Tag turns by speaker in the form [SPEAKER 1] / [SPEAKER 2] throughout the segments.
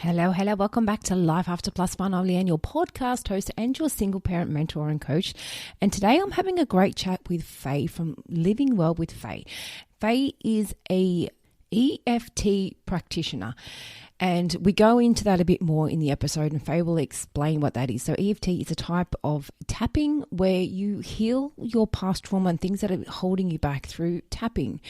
[SPEAKER 1] Hello. Welcome back to Life After Plus One. I'm Leanne, your podcast host and your single parent mentor and coach. And today I'm having a great chat with Faye from Living Well with Faye. Faye is a EFT practitioner, and we go into that a bit more in the episode, and Faye will explain what that is. So EFT is a type of tapping where you heal your past trauma and things that are holding you back through tapping.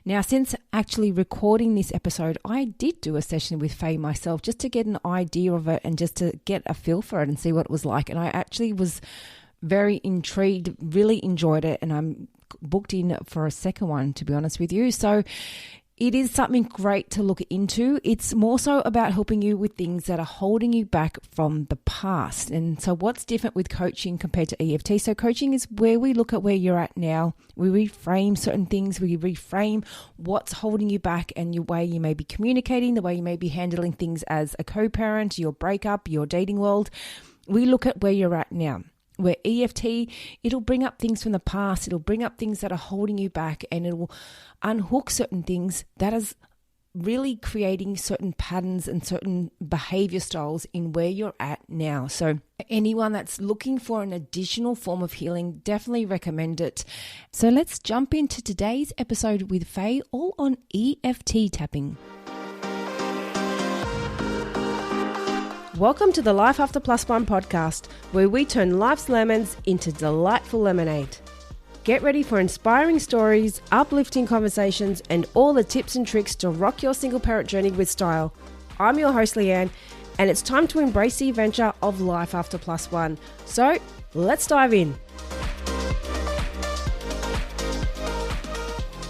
[SPEAKER 1] Now, since actually recording this episode, I did do a session with Faye myself just to get an idea of it and just to get a feel for it and see what it was like. And I actually was very intrigued, really enjoyed it, and I'm booked in for a second one, to be honest with you. So it is something great to look into. It's more so about helping you with things that are holding you back from the past. And so what's different with coaching compared to EFT? So coaching is where we look at where you're at now. We reframe certain things. We reframe what's holding you back and your way you may be communicating, the way you may be handling things as a co-parent, your breakup, your dating world. We look at where you're at now. Where EFT, it'll bring up things from the past, it'll bring up things that are holding you back, and it will unhook certain things that is really creating certain patterns and certain behavior styles in where you're at now. So anyone that's looking for an additional form of healing, definitely recommend it. So let's jump into today's episode with Faye, all on EFT tapping.
[SPEAKER 2] Welcome to the Life After Plus One podcast, where we turn life's lemons into delightful lemonade. Get ready for inspiring stories, uplifting conversations, and all the tips and tricks to rock your single parent journey with style. I'm your host, Leanne, and it's time to embrace the adventure of Life After Plus One. So let's dive in.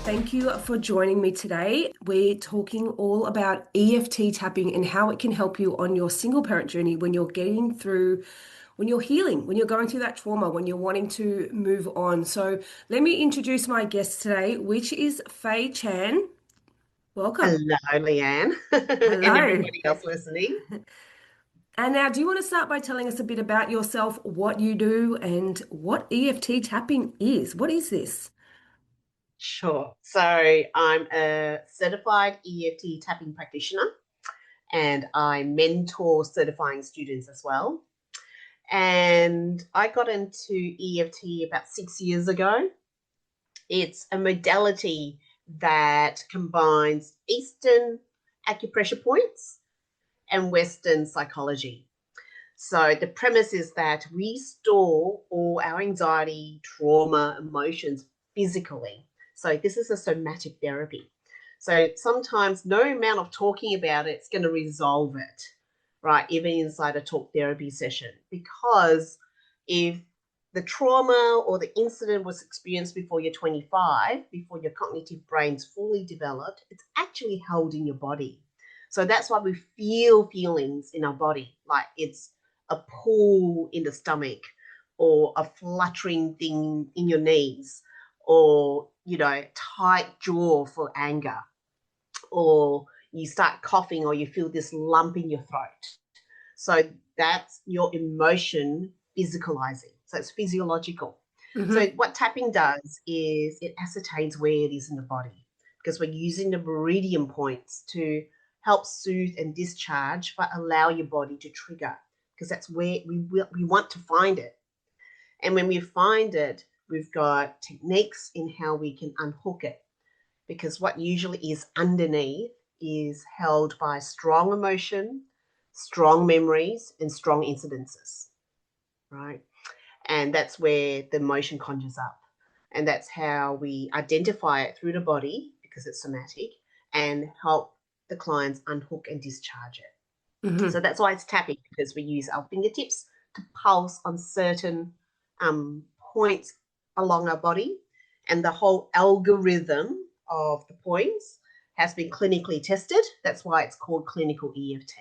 [SPEAKER 2] Thank you for joining me today. We're talking all about EFT tapping and how it can help you on your single parent journey when you're getting through, when you're healing, when you're going through that trauma, when you're wanting to move on. So let me introduce my guest today, which is Faye Chan. Welcome.
[SPEAKER 3] Hello, Leanne.
[SPEAKER 2] Hello.
[SPEAKER 3] And everybody else listening.
[SPEAKER 2] And now, do you want to start by telling us a bit about yourself, what you do, and what EFT tapping is? What is this?
[SPEAKER 3] Sure. So I'm a certified EFT tapping practitioner, and I mentor certifying students as well. And I got into EFT about 6 years ago. It's a modality that combines Eastern acupressure points and Western psychology. So the premise is that we store all our anxiety, trauma, emotions physically. So this is a somatic therapy. So sometimes no amount of talking about it's going to resolve it, right? Even inside a talk therapy session. Because if the trauma or the incident was experienced before you're 25, before your cognitive brain's fully developed, it's actually held in your body. So that's why we feel feelings in our body, like it's a pull in the stomach or a fluttering thing in your knees, or, tight jaw for anger, or you start coughing, or you feel this lump in your throat. So that's your emotion physicalizing. So it's physiological. Mm-hmm. So what tapping does is it ascertains where it is in the body, because we're using the meridian points to help soothe and discharge, but allow your body to trigger, because that's where we want to find it. And when we find it, we've got techniques in how we can unhook it, because what usually is underneath is held by strong emotion, strong memories, and strong incidences, right? And that's where the emotion conjures up. And that's how we identify it through the body, because it's somatic, and help the clients unhook and discharge it. Mm-hmm. So that's why it's tapping, because we use our fingertips to pulse on certain points along our body, and the whole algorithm of the points has been clinically tested. That's why it's called clinical EFT.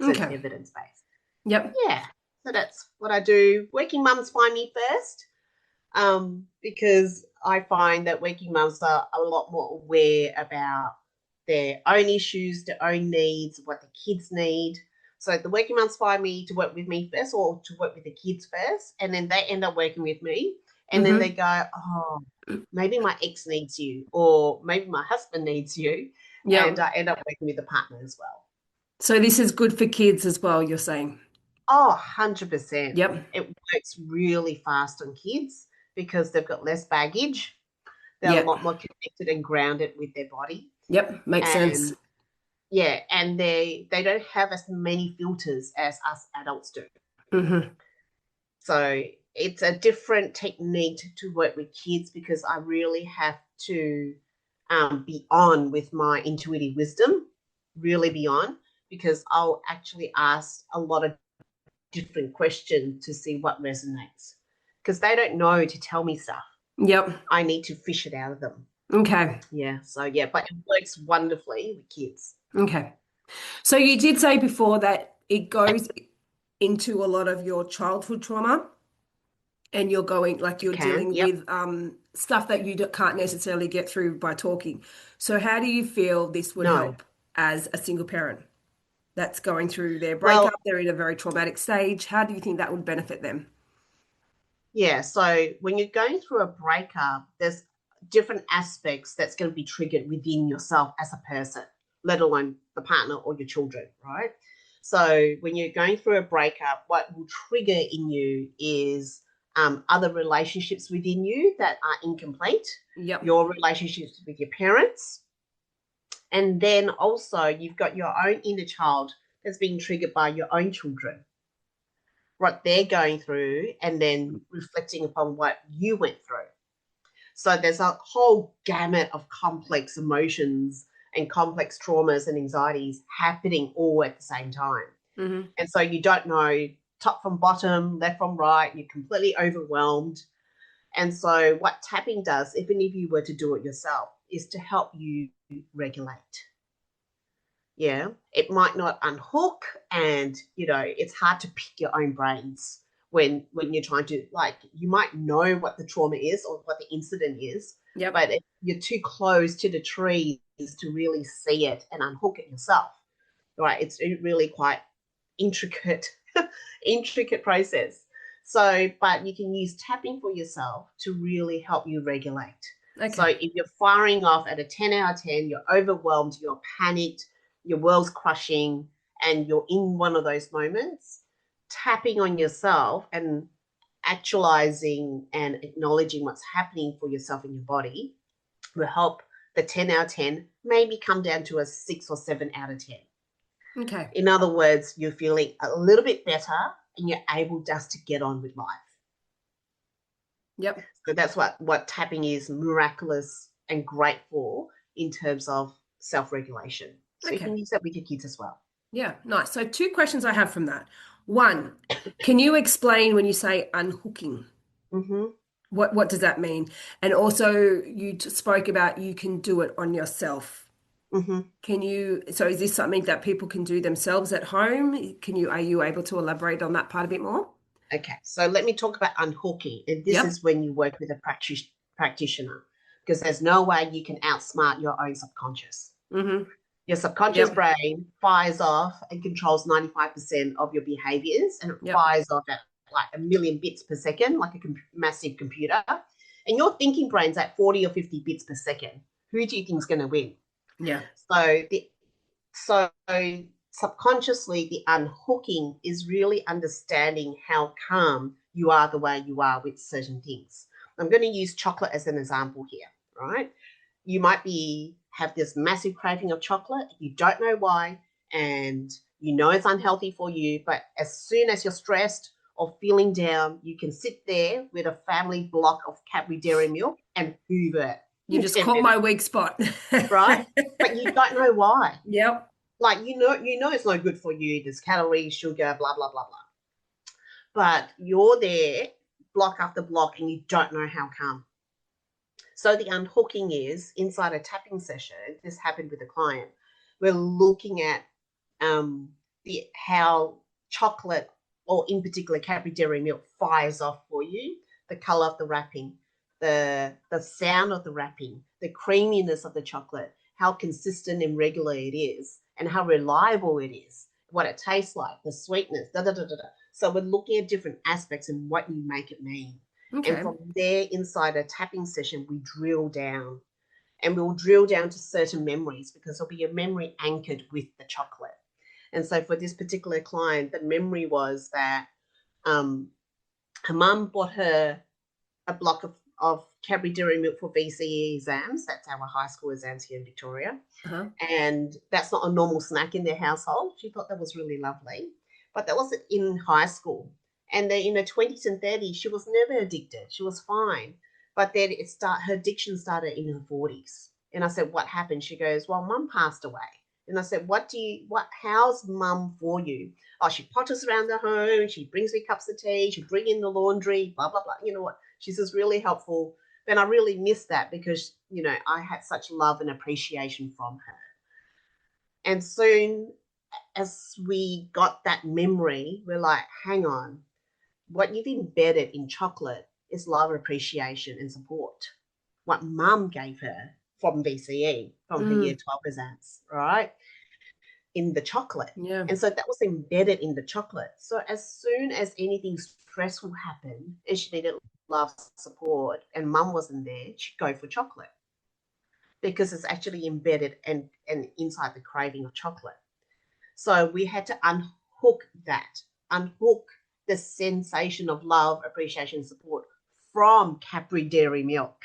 [SPEAKER 3] So It's evidence-based.
[SPEAKER 2] Yep.
[SPEAKER 3] Yeah. So that's what I do. Working mums find me first, because I find that working mums are a lot more aware about their own issues, their own needs, what the kids need. So the working mums find me to work with me first, or to work with the kids first, and then they end up working with me. And then they go, oh, maybe my ex needs you, or maybe my husband needs you. Yep. And I end up working with the partner as well.
[SPEAKER 2] So this is good for kids as well, you're saying?
[SPEAKER 3] Oh, 100%.
[SPEAKER 2] Yep.
[SPEAKER 3] It works really fast on kids because they've got less baggage. They're a
[SPEAKER 2] Yep.
[SPEAKER 3] lot more connected and grounded with their body.
[SPEAKER 2] Yep. Makes sense.
[SPEAKER 3] And yeah, and they don't have as many filters as us adults do.
[SPEAKER 2] Mm-hmm.
[SPEAKER 3] So it's a different technique to work with kids because I really have to be on with my intuitive wisdom, really be on, because I'll actually ask a lot of different questions to see what resonates because they don't know to tell me stuff.
[SPEAKER 2] Yep.
[SPEAKER 3] I need to fish it out of them.
[SPEAKER 2] Okay.
[SPEAKER 3] Yeah. So yeah, but it works wonderfully with kids.
[SPEAKER 2] Okay. So you did say before that it goes into a lot of your childhood trauma and you're going like you're dealing
[SPEAKER 3] Yep.
[SPEAKER 2] with stuff that you can't necessarily get through by talking. So how do you feel this would
[SPEAKER 3] No.
[SPEAKER 2] help as a single parent that's going through their
[SPEAKER 3] Well,
[SPEAKER 2] breakup, they're in a very traumatic stage? How do you think that would benefit them?
[SPEAKER 3] yeah. So when you're going through a breakup, there's different aspects that's going to be triggered within yourself as a person, let alone the partner or your children, right? So when you're going through a breakup, what will trigger in you is other relationships within you that are incomplete,
[SPEAKER 2] Yep.
[SPEAKER 3] your relationships with your parents, and then also you've got your own inner child that's being triggered by your own children, what they're going through, and then reflecting upon what you went through. So there's a whole gamut of complex emotions and complex traumas and anxieties happening all at the same time.
[SPEAKER 2] Mm-hmm.
[SPEAKER 3] And so you don't know top from bottom, left from right, you're completely overwhelmed. And so what tapping does, even if you were to do it yourself, is to help you regulate. Yeah, it might not unhook, and it's hard to pick your own brains when you're trying to, like, you might know what the trauma is or what the incident is,
[SPEAKER 2] Yep.
[SPEAKER 3] but you're too close to the trees to really see it and unhook it yourself, right? It's really quite intricate process. So, but you can use tapping for yourself to really help you regulate.
[SPEAKER 2] Okay.
[SPEAKER 3] So if you're firing off at a 10 out of 10, you're overwhelmed, you're panicked, your world's crushing, and you're in one of those moments, tapping on yourself and actualizing and acknowledging what's happening for yourself in your body will help the 10 out of 10 maybe come down to a 6 or 7 out of 10.
[SPEAKER 2] Okay.
[SPEAKER 3] In other words, you're feeling a little bit better and you're able just to get on with life.
[SPEAKER 2] Yep.
[SPEAKER 3] So that's what tapping is miraculous and great for in terms of self-regulation. So you can use that with your kids as well.
[SPEAKER 2] Yeah, nice. So 2 questions I have from that. One, can you explain when you say unhooking?
[SPEAKER 3] Mm-hmm.
[SPEAKER 2] What does that mean? And also you spoke about you can do it on yourself.
[SPEAKER 3] Mm-hmm.
[SPEAKER 2] So is this something that people can do themselves at home? Are you able to elaborate on that part a bit more?
[SPEAKER 3] Okay, so let me talk about unhooking. And this is when you work with a practitioner, because there's no way you can outsmart your own subconscious.
[SPEAKER 2] Mm-hmm.
[SPEAKER 3] Your subconscious brain fires off and controls 95% of your behaviors, and it fires off at like 1 million bits per second, like a massive computer. And your thinking brain's at 40 or 50 bits per second. Who do you think is going to win?
[SPEAKER 2] Yeah.
[SPEAKER 3] So subconsciously, the unhooking is really understanding how calm you are the way you are with certain things. I'm going to use chocolate as an example here, right? You might have this massive craving of chocolate. You don't know why, and you know it's unhealthy for you. But as soon as you're stressed or feeling down, you can sit there with a family block of Cadbury Dairy Milk and hoover it.
[SPEAKER 2] You just caught my weak spot.
[SPEAKER 3] Right? But you don't know why.
[SPEAKER 2] Yep.
[SPEAKER 3] Like, you know it's not good for you. There's calories, sugar, blah, blah, blah, blah. But you're there block after block and you don't know how come. So the unhooking is inside a tapping session. This happened with a client. We're looking at how chocolate, or in particular Cadbury Dairy Milk, fires off for you, the color of the wrapping, the sound of the wrapping, the creaminess of the chocolate, how consistent and regular it is, and how reliable it is, what it tastes like, the sweetness, So we're looking at different aspects and what you make it mean. Okay. And from there, inside a tapping session, we drill down. And we'll drill down to certain memories because there'll be a memory anchored with the chocolate. And so for this particular client, the memory was that her mum bought her a block of Cadbury Dairy Milk for VCE exams. That's our high school exams here in Victoria.
[SPEAKER 2] Uh-huh.
[SPEAKER 3] And that's not a normal snack in their household. She thought that was really lovely. But that wasn't in high school. And then in her 20s and 30s, she was never addicted. She was fine. But then her addiction started in her 40s. And I said, what happened? She goes, well, Mum passed away. And I said, how's Mum for you? Oh, she potters around the home. She brings me cups of tea. She brings in the laundry, blah, blah, blah. You know what? She's just really helpful. And I really missed that because, I had such love and appreciation from her. And soon as we got that memory, we're like, hang on, what you've embedded in chocolate is love, appreciation, and support. What Mum gave her from VCE, from her year 12 exams, right? In the chocolate.
[SPEAKER 2] Yeah.
[SPEAKER 3] And so that was embedded in the chocolate. So as soon as anything stressful happened and she needed love, support, and Mum wasn't there, she'd go for chocolate because it's actually embedded and inside the craving of chocolate. So we had to unhook the sensation of love, appreciation, support from Cadbury Dairy Milk.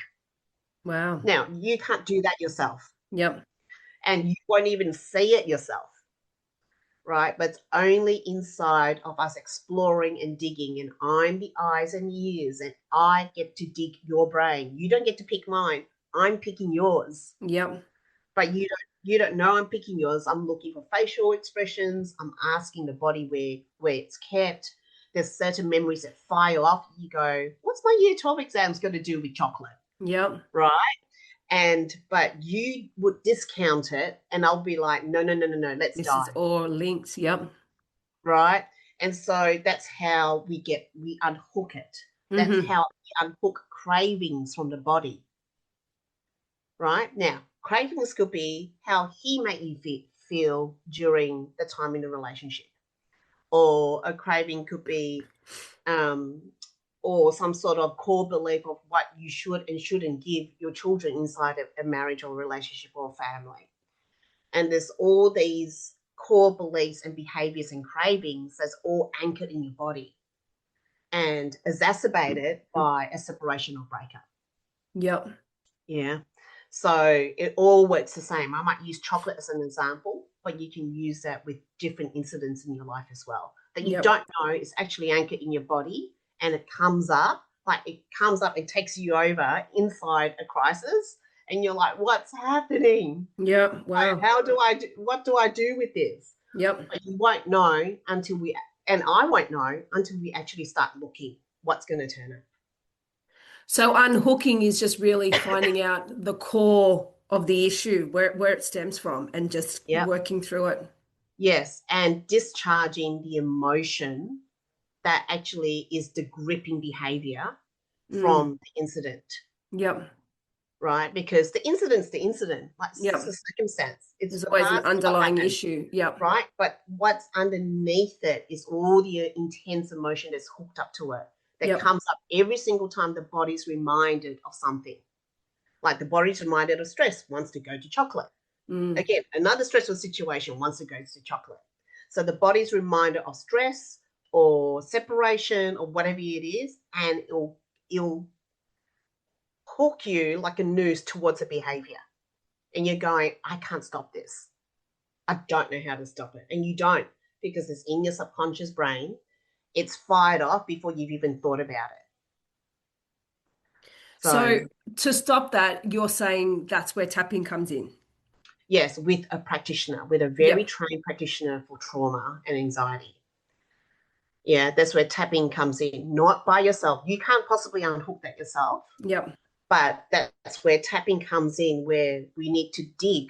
[SPEAKER 2] Wow.
[SPEAKER 3] Now, you can't do that yourself.
[SPEAKER 2] Yep.
[SPEAKER 3] And you won't even see it yourself, right? But it's only inside of us exploring and digging, and I'm the eyes and ears, and I get to dig your brain. You don't get to pick mine. I'm picking yours.
[SPEAKER 2] Yep.
[SPEAKER 3] But you don't know I'm picking yours. I'm looking for facial expressions. I'm asking the body where it's kept. There's certain memories that fire off. You go, what's my year 12 exams going to do with chocolate?
[SPEAKER 2] Yep.
[SPEAKER 3] Right? But you would discount it, and I'll be like, no, let's
[SPEAKER 2] This
[SPEAKER 3] dive.
[SPEAKER 2] is all linked. Yep.
[SPEAKER 3] Right? And so that's how we unhook it. That's how we unhook cravings from the body. Right? Now, cravings could be how he made you feel during the time in the relationship. Or a craving could be or some sort of core belief of what you should and shouldn't give your children inside a marriage or relationship or family. And there's all these core beliefs and behaviors and cravings that's all anchored in your body and exacerbated by a separation or breakup.
[SPEAKER 2] Yep.
[SPEAKER 3] Yeah. So it all works the same. I might use chocolate as an example, but you can use that with different incidents in your life as well that you don't know is actually anchored in your body, and it comes up and takes you over inside a crisis, and you're like, what's happening?
[SPEAKER 2] Yeah. Wow.
[SPEAKER 3] Like, what do I do with this?
[SPEAKER 2] Yep.
[SPEAKER 3] But you won't know I won't know until we actually start looking what's going to turn up.
[SPEAKER 2] So unhooking is just really finding out the core of the issue, where it stems from, and just working through it.
[SPEAKER 3] Yes, and discharging the emotion that actually is the gripping behavior from the incident.
[SPEAKER 2] Yep.
[SPEAKER 3] Right? Because the incident's the incident. Like it's the circumstance.
[SPEAKER 2] There's always an underlying issue. Yep.
[SPEAKER 3] Right? But what's underneath it is all the intense emotion that's hooked up to it that comes up every single time the body's reminded of something. Like the body's reminded of stress, wants to go to chocolate. Again, another stressful situation wants to go to chocolate. So the body's reminder of stress or separation or whatever it is, and it'll hook you like a noose towards a behavior. And you're going, I can't stop this. I don't know how to stop it. And you don't, because it's in your subconscious brain. It's fired off before you've even thought about it.
[SPEAKER 2] So to stop that, you're saying that's where tapping comes in?
[SPEAKER 3] Yes, with a practitioner, with a very trained practitioner for trauma and anxiety. Yeah, that's where tapping comes in, not by yourself. You can't possibly unhook that yourself.
[SPEAKER 2] Yep.
[SPEAKER 3] But that's where tapping comes in, where we need to dig.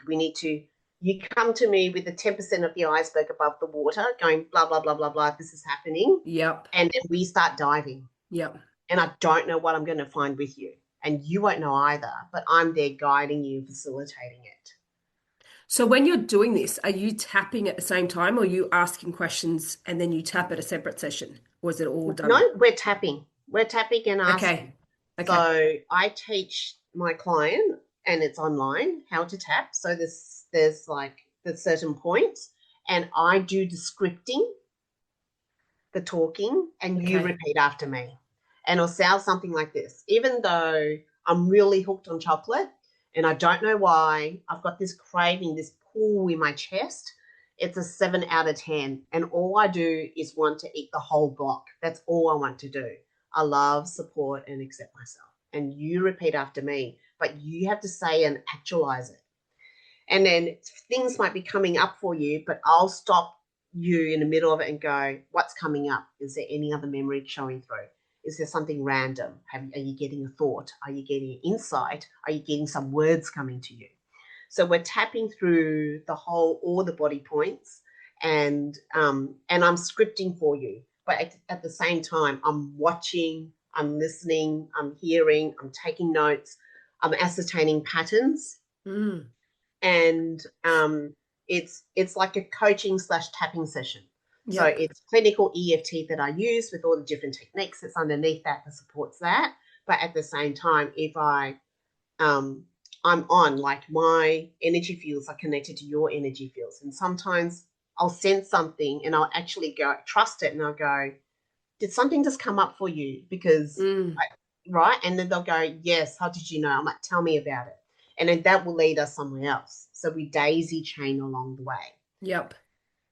[SPEAKER 3] You come to me with the 10% of the iceberg above the water going blah, blah, blah, blah, blah, this is happening.
[SPEAKER 2] Yep.
[SPEAKER 3] And then we start diving.
[SPEAKER 2] Yep.
[SPEAKER 3] And I don't know what I'm going to find with you. And you won't know either, but I'm there guiding you, facilitating it.
[SPEAKER 2] So when you're doing this, are you tapping at the same time, or are you asking questions and then you tap at a separate session? Or is it all done?
[SPEAKER 3] No, we're tapping. We're tapping and asking.
[SPEAKER 2] Okay.
[SPEAKER 3] So I teach my client, and it's online, how to tap. So there's certain points, and I do the scripting, the talking, and you repeat after me. And it'll sound something like this. Even though I'm really hooked on chocolate and I don't know why, I've got this craving, this pull in my chest. It's a 7 out of 10. And all I do is want to eat the whole block. That's all I want to do. I love, support, and accept myself. And you repeat after me, but you have to say and actualize it. And then things might be coming up for you, but I'll stop you in the middle of it and go, what's coming up? Is there any other memory showing through? Is there something random? Are you getting a thought? Are you getting an insight? Are you getting some words coming to you? So we're tapping through all the body points, and I'm scripting for you. But at the same time, I'm watching, I'm listening, I'm hearing, I'm taking notes, I'm ascertaining patterns. And it's like a coaching / tapping session. Yep. So it's clinical EFT that I use with all the different techniques that's underneath that supports that. But at the same time, if I'm on, like my energy fields are connected to your energy fields. And sometimes I'll sense something and I'll actually go trust it and I'll go, did something just come up for you? Because, right? And then they'll go, yes, how did you know? I'm like, tell me about it. And then that will lead us somewhere else. So we daisy chain along the way.
[SPEAKER 2] Yep.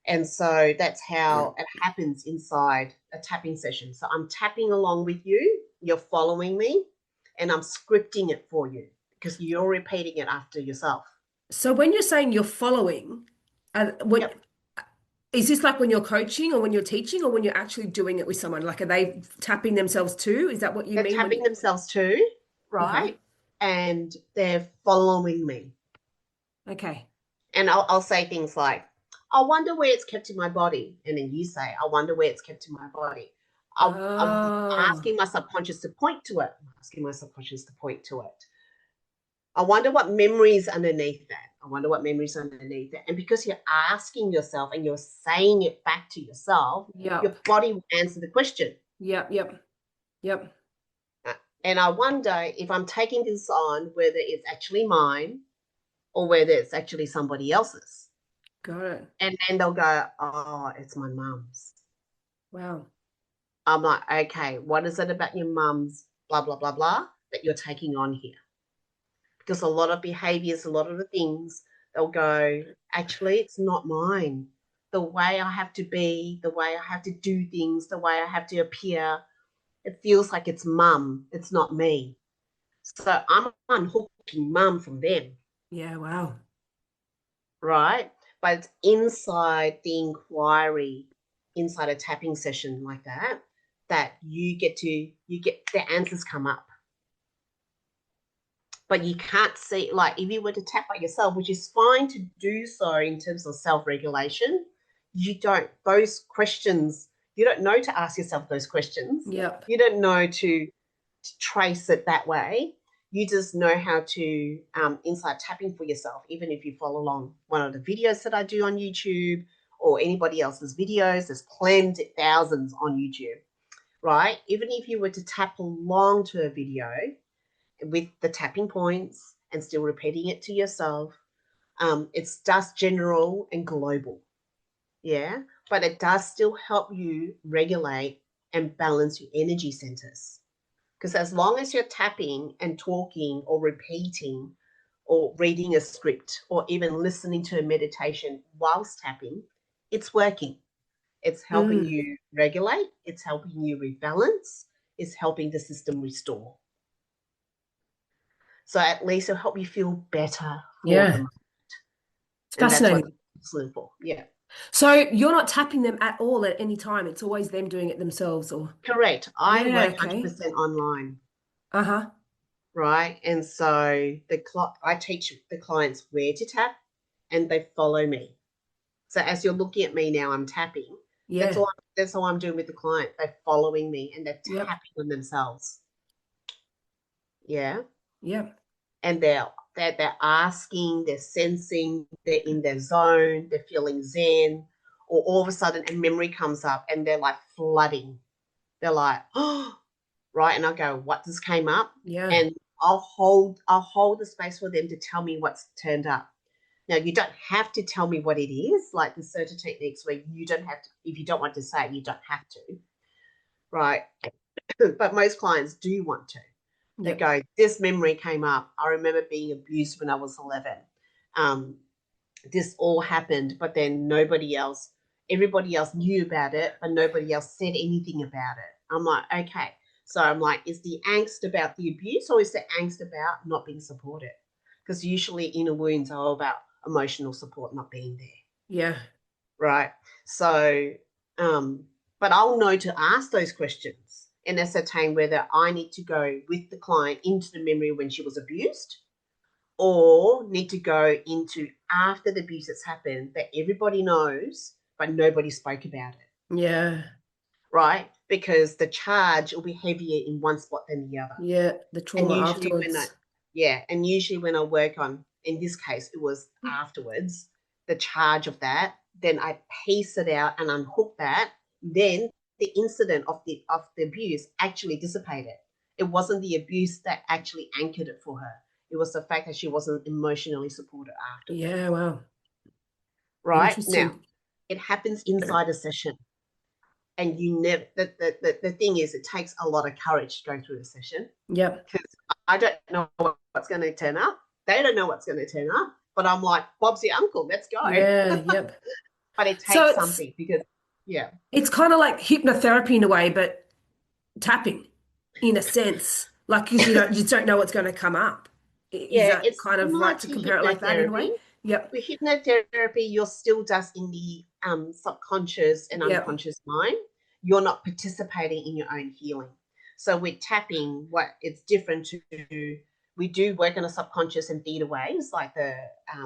[SPEAKER 3] And so that's how it happens inside a tapping session. So I'm tapping along with you, you're following me, and I'm scripting it for you because you're repeating it after yourself.
[SPEAKER 2] So when you're saying you're following, is this like when you're coaching or when you're teaching or when you're actually doing it with someone? Like, are they tapping themselves too? Is that what you mean?
[SPEAKER 3] They're tapping themselves too, right? And they're following me.
[SPEAKER 2] Okay.
[SPEAKER 3] And I'll say things like, I wonder where it's kept in my body. And then you say, I wonder where it's kept in my body. I'm asking my subconscious to point to it. I'm asking my subconscious to point to it. I wonder what memories underneath that. I wonder what memories underneath it. And because you're asking yourself and you're saying it back to yourself, your body will answer the question.
[SPEAKER 2] Yep.
[SPEAKER 3] And I wonder if I'm taking this on, whether it's actually mine or whether it's actually somebody else's.
[SPEAKER 2] Got it.
[SPEAKER 3] And then they'll go, oh, it's my mum's.
[SPEAKER 2] Wow.
[SPEAKER 3] I'm like, okay, what is it about your mum's blah, blah, blah, blah that you're taking on here? Because a lot of behaviors, a lot of the things, they'll go, actually, it's not mine. The way I have to be, the way I have to do things, the way I have to appear, it feels like it's mum. It's not me. So I'm unhooking mum from them.
[SPEAKER 2] Yeah, wow.
[SPEAKER 3] Right? But it's inside the inquiry, inside a tapping session like that, that you get the answers come up. But you can't see, like if you were to tap by yourself, which is fine to do so in terms of self-regulation, you don't know to ask yourself those questions.
[SPEAKER 2] Yep.
[SPEAKER 3] You don't know to trace it that way. You just know how to inside tapping for yourself, even if you follow along one of the videos that I do on YouTube or anybody else's videos. There's plenty, thousands on YouTube, right? Even if you were to tap along to a video with the tapping points and still repeating it to yourself, it's just general and global, yeah? But it does still help you regulate and balance your energy centers. Because as long as you're tapping and talking or repeating or reading a script or even listening to a meditation whilst tapping, it's working. It's helping you regulate. It's helping you rebalance. It's helping the system restore. So at least it'll help you feel better for the moment.
[SPEAKER 2] It's fascinating.
[SPEAKER 3] That's what it's for. Yeah.
[SPEAKER 2] So you're not tapping them at all at any time. It's always them doing it themselves, or
[SPEAKER 3] correct. I work 100% online. Right, and so I teach the clients where to tap, and they follow me. So as you're looking at me now, I'm tapping. Yeah, that's all I'm doing with the client. They're following me, and they're tapping on themselves. Yeah. And they're asking, they're sensing, they're in their zone, they're feeling zen, or all of a sudden a memory comes up and they're like flooding. They're like, oh, right. And I'll go, what just came up? Yeah. And I'll hold the space for them to tell me what's turned up. Now, you don't have to tell me what it is. Like there's certain techniques where you don't have to, if you don't want to say it, you don't have to, right? But most clients do want to. They go, this memory came up. I remember being abused when I was 11. This all happened, but then everybody else knew about it, but nobody else said anything about it. I'm like, okay. So I'm like, is the angst about the abuse or is the angst about not being supported? Because usually inner wounds are all about emotional support not being there.
[SPEAKER 2] Yeah.
[SPEAKER 3] Right. So, but I'll know to ask those questions and ascertain whether I need to go with the client into the memory when she was abused or need to go into after the abuse has happened that everybody knows, but nobody spoke about it.
[SPEAKER 2] Yeah.
[SPEAKER 3] Right? Because the charge will be heavier in one spot than the other.
[SPEAKER 2] Yeah, the trauma afterwards.
[SPEAKER 3] And usually when I work on, in this case, it was afterwards, the charge of that, then I piece it out and unhook that, then the incident of the abuse actually dissipated. It wasn't the abuse that actually anchored it for her. It was the fact that she wasn't emotionally supported afterwards.
[SPEAKER 2] Yeah, wow.
[SPEAKER 3] Right?
[SPEAKER 2] Interesting.
[SPEAKER 3] Now, it happens inside a session. And you never, the thing is, it takes a lot of courage to go through a session.
[SPEAKER 2] Yep.
[SPEAKER 3] Because I don't know what's going to turn up. They don't know what's going to turn up. But I'm like, Bob's your uncle. Let's go.
[SPEAKER 2] Yeah, yep.
[SPEAKER 3] But it takes something because, yeah.
[SPEAKER 2] It's kind of like hypnotherapy in a way, but tapping in a sense. Like, because you just don't know what's going to come up. Is that
[SPEAKER 3] it's
[SPEAKER 2] kind of right to compare it like that in a way? Yep.
[SPEAKER 3] With hypnotherapy, you're still just in the subconscious and unconscious mind. You're not participating in your own healing. So with tapping, what it's different to, we do work on a subconscious and theta waves, like the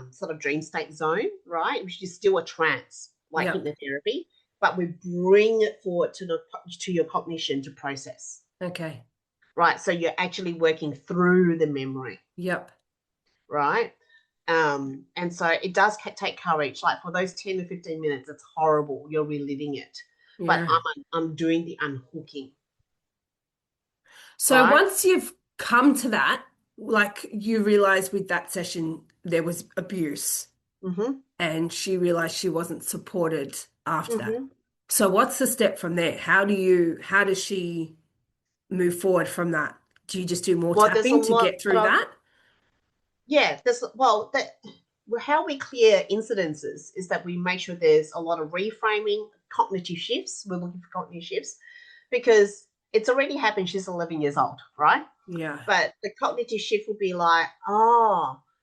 [SPEAKER 3] sort of dream state zone, right? Which is still a trance, like hypnotherapy, but we bring it forward to your cognition to process.
[SPEAKER 2] Okay.
[SPEAKER 3] Right. So you're actually working through the memory.
[SPEAKER 2] Yep.
[SPEAKER 3] Right. And so it does take courage. Like for those 10 to 15 minutes, it's horrible. You're reliving it. Yeah. But I'm doing the unhooking.
[SPEAKER 2] So once you've come to that, like you realize with that session there was abuse, and she realized she wasn't supported after that. So what's the step from there? How does she move forward from that? Do you just do more tapping to get through that?
[SPEAKER 3] Yeah, how we clear incidences is that we make sure there's a lot of reframing, cognitive shifts. We're looking for cognitive shifts because it's already happened. She's 11 years old, right?
[SPEAKER 2] Yeah.
[SPEAKER 3] But the cognitive shift will be like,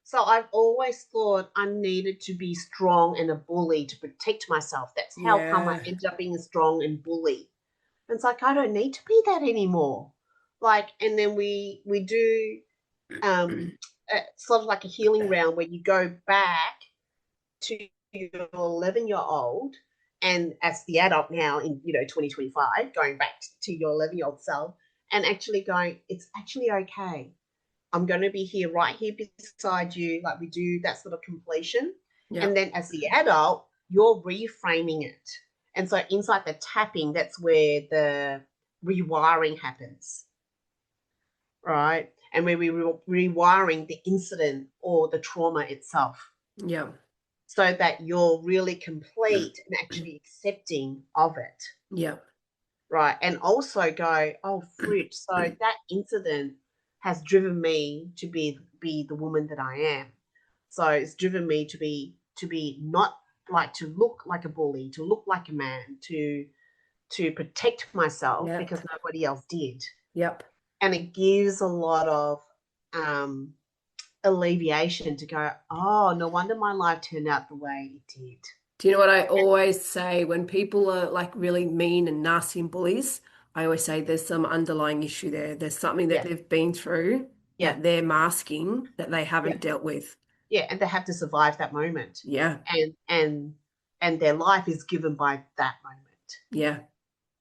[SPEAKER 3] so I've always thought I needed to be strong and a bully to protect myself. That's how come I ended up being strong and bully. And it's like, I don't need to be that anymore. Like, and then we do sort of like a healing round where you go back to your 11-year-old and as the adult now in 2025, going back to your 11-year-old self and actually going, it's actually okay. I'm going to be here right here beside you, like we do that sort of completion. Yep. And then as the adult, you're reframing it. And so inside the tapping, that's where the rewiring happens, right? And where we're rewiring the incident or the trauma itself.
[SPEAKER 2] Yeah.
[SPEAKER 3] So that you're really complete and actually accepting of it.
[SPEAKER 2] Yeah.
[SPEAKER 3] Right. And also go, oh, fruit. So that incident has driven me to be the woman that I am. So it's driven me to be not like to look like a bully, to look like a man, to protect myself because nobody else did.
[SPEAKER 2] Yep.
[SPEAKER 3] And it gives a lot of alleviation to go, oh, no wonder my life turned out the way it did.
[SPEAKER 2] Do you know what I always say when people are like really mean and nasty and bullies? I always say there's some underlying issue there. There's something that they've been through that they're masking that they haven't dealt with.
[SPEAKER 3] Yeah, and they have to survive that moment.
[SPEAKER 2] Yeah.
[SPEAKER 3] And their life is given by that moment.
[SPEAKER 2] Yeah.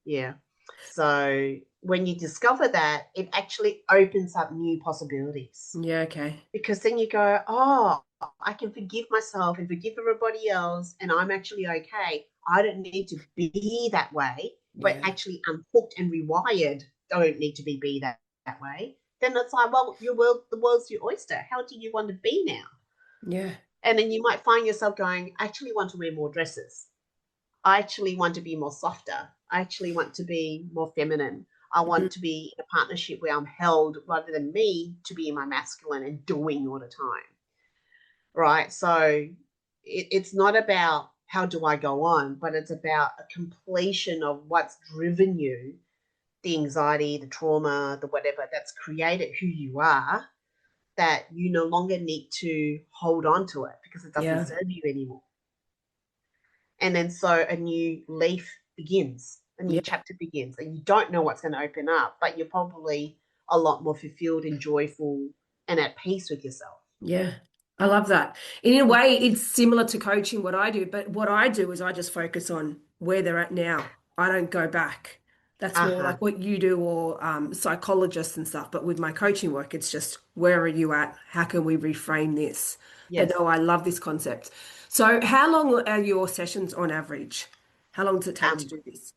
[SPEAKER 3] Yeah. So when you discover that, it actually opens up new possibilities.
[SPEAKER 2] Yeah, okay.
[SPEAKER 3] Because then you go, oh, I can forgive myself and forgive everybody else, and I'm actually okay. I don't need to be that way, but actually unhooked and rewired don't need to be that way. Then it's like, well, the world's your oyster. How do you want to be now?
[SPEAKER 2] Yeah.
[SPEAKER 3] And then you might find yourself going, I actually want to wear more dresses. I actually want to be more softer. I actually want to be more feminine. I want to be in a partnership where I'm held rather than me to be my masculine and doing all the time. Right. So it's not about how do I go on, but it's about a completion of what's driven you, the anxiety, the trauma, the whatever that's created who you are, that you no longer need to hold on to it because it doesn't serve you anymore. And then so a new leaf begins, a new chapter begins, and you don't know what's going to open up, but you're probably a lot more fulfilled and joyful and at peace with yourself.
[SPEAKER 2] Yeah, I love that. In a way, it's similar to coaching what I do, but what I do is I just focus on where they're at now. I don't go back. That's more like what you do, or psychologists and stuff. But with my coaching work, it's just where are you at? How can we reframe this?
[SPEAKER 3] Yes.
[SPEAKER 2] But no, I love this concept. So how long are your sessions on average? How long does it take to do this?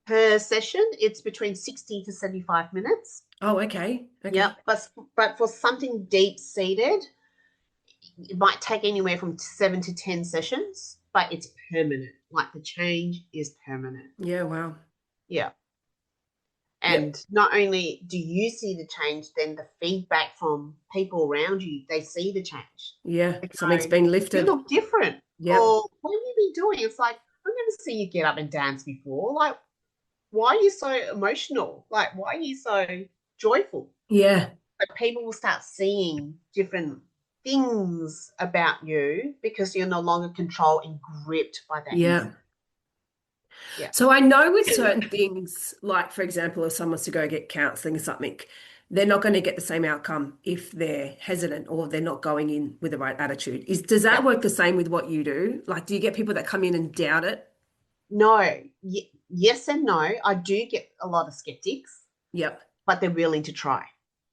[SPEAKER 3] Per session, it's between 60 to 75 minutes.
[SPEAKER 2] Oh, okay.
[SPEAKER 3] Yeah, but for something deep-seated, it might take anywhere from 7 to 10 sessions, but it's permanent. Like the change is permanent.
[SPEAKER 2] Yeah, wow.
[SPEAKER 3] Yeah. And not only do you see the change, then the feedback from people around you, they see the change.
[SPEAKER 2] Yeah, something's been lifted.
[SPEAKER 3] You look different.
[SPEAKER 2] Yeah.
[SPEAKER 3] Or what have you been doing? It's like, I've never seen you get up and dance before. Like, why are you so emotional? Like, why are you so joyful?
[SPEAKER 2] Yeah.
[SPEAKER 3] But people will start seeing different things about you because you're no longer controlled and gripped by that.
[SPEAKER 2] Yeah. So I know with certain things, like for example, if someone's to go get counselling or something, they're not going to get the same outcome if they're hesitant or they're not going in with the right attitude. Does that work the same with what you do? Like, do you get people that come in and doubt it?
[SPEAKER 3] No. Yes and no. I do get a lot of skeptics.
[SPEAKER 2] Yep.
[SPEAKER 3] But they're willing to try.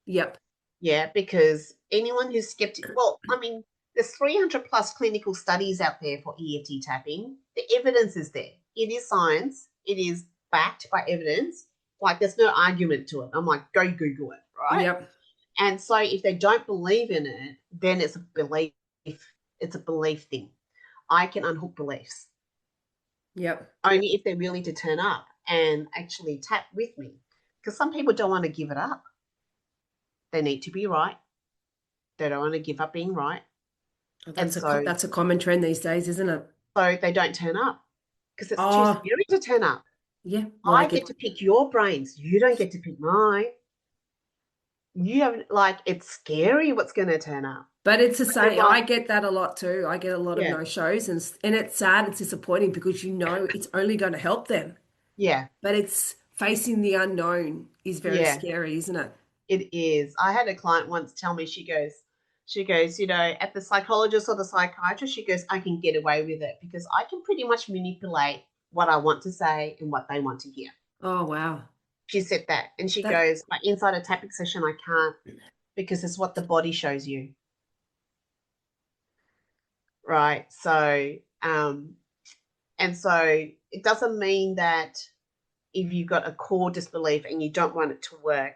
[SPEAKER 2] Yep.
[SPEAKER 3] Yeah, because anyone who's skeptical, well, I mean, there's 300 plus clinical studies out there for EFT tapping. The evidence is there. It is science. It is backed by evidence. Like, there's no argument to it. I'm like, go Google it, right?
[SPEAKER 2] Yep.
[SPEAKER 3] And so if they don't believe in it, then it's a belief. It's a belief thing. I can unhook beliefs.
[SPEAKER 2] Yep.
[SPEAKER 3] Only if they're willing to turn up and actually tap with me. Because some people don't want to give it up. They need to be right. They don't want to give up being right.
[SPEAKER 2] That's a common trend these days, isn't it?
[SPEAKER 3] So they don't turn up because it's too scary to turn up.
[SPEAKER 2] Yeah.
[SPEAKER 3] Well, I get to pick your brains. You don't get to pick mine. You haven't, like, it's scary what's going to turn up.
[SPEAKER 2] But it's the same. I get that a lot too. I get a lot of no-shows, and it's sad, it's disappointing because you know it's only going to help them.
[SPEAKER 3] Yeah.
[SPEAKER 2] But it's facing the unknown is very scary, isn't it?
[SPEAKER 3] It is. I had a client once tell me, she goes, you know, at the psychologist or the psychiatrist, she goes, I can get away with it because I can pretty much manipulate what I want to say and what they want to hear.
[SPEAKER 2] Oh, wow.
[SPEAKER 3] She said that. And she goes, but inside a tapping session, I can't because it's what the body shows you. Right. So, and so it doesn't mean that if you've got a core disbelief and you don't want it to work,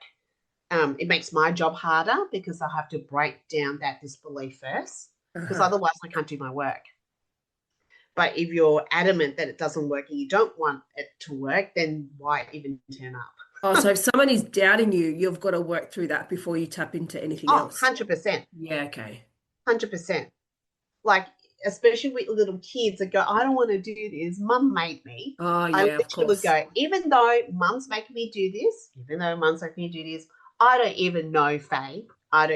[SPEAKER 3] it makes my job harder because I have to break down that disbelief first because otherwise I can't do my work. But if you're adamant that it doesn't work and you don't want it to work, then why even turn up?
[SPEAKER 2] Oh, so if someone is doubting you, you've got to work through that before you tap into anything else.
[SPEAKER 3] 100%.
[SPEAKER 2] Yeah, okay.
[SPEAKER 3] 100%. Like, especially with little kids that go, I don't want to do this. Mum made me.
[SPEAKER 2] Oh, yeah,
[SPEAKER 3] I
[SPEAKER 2] of course.
[SPEAKER 3] would go, even though Mum's making me do this, I don't even know, Faye. I'm